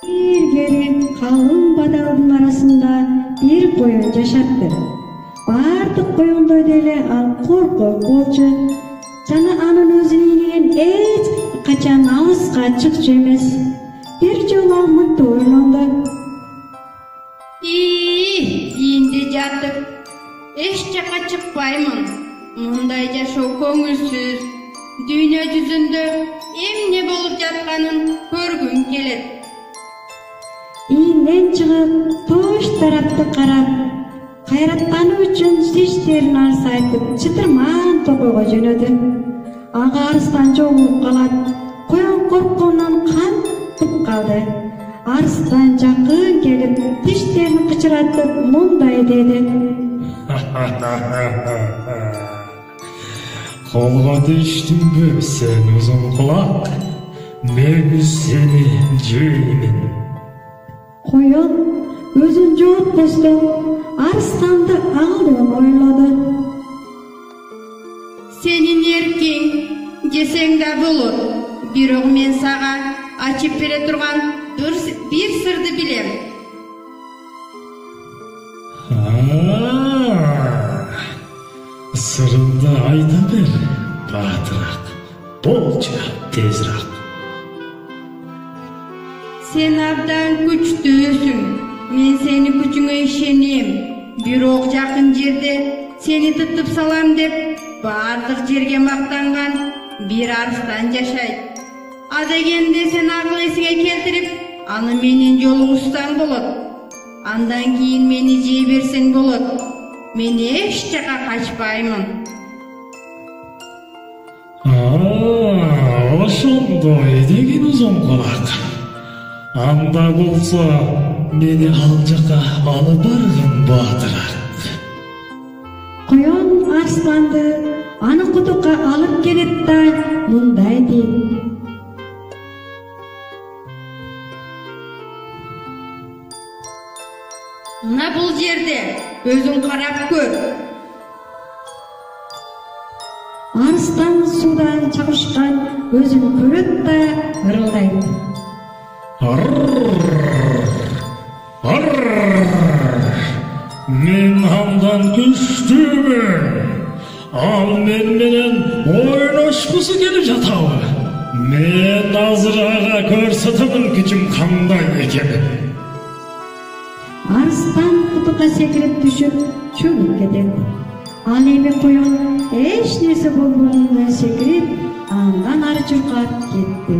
Ilgari kalın badaldın arasında bir koyun жашаптыр. Бардык коюндар эле ал коркок болчу жана анын өзүнүн ийинен эч качан алыска чыкчу эмес. Bir жолу ал мынтип ойлонду. Инде жатып, эч жака чыкпаймын. Мындай жашоо көңүлсүз. Дүйнө жүзүндө эмне болуп жатканын көргүм келет. Ийинден чыгып, тош тарапты карап, кайратканы үчүн тиштерин арсайтып, чытырман токойго жөнөдү. Ага арыстан жолугуп калат. Коюн коркконунан кантип калды. Арыстан жакын келип, тиштерин кычыратып мындай деди. Колго түштүңбү сен узун кулак? Мен сени жеймин. Коюн өзүн жооп көздөп, арыстанды алдын ойлоду. Сенин эркиң жесең да болот. Бирок мен сага ачып бере турган bir sırdı bilem. Sırında ayta ber, batırak, bolca tezrak. Sen abdan күчтүүсүң. Men seni күчүңө ишенем. Бирок жакын жерде seni тытып салам деп бардык жерге мактанган bir арыстан жашайт. Адегенде сен акыл эсиңе келтирип, аны менин жолугуштан болот. Андан кийин мени жей берсең болот. Мен эч жака качпаймын. Ошондой деген узун кулак. Анда болсо мени ал жака алып баргын батырак. Коюн арсланды аны кутукка алып келет да мындай дейт. Мына бул жерде өзүң карап көр. Арыстан судан чабышкан өзүн көрөт да ырылдайт. Мен андан күчтүүмүн. Ал мен менен ойношкусу келип жатабы? Мен азыр ага көрсөтөмүн күчүм кандай экенин. Арыстан кутукка секирип түшүп, чөгүп кетет. Ал эми коюн эч нерсе болбогондон секирип, андан ары чуркап кетти.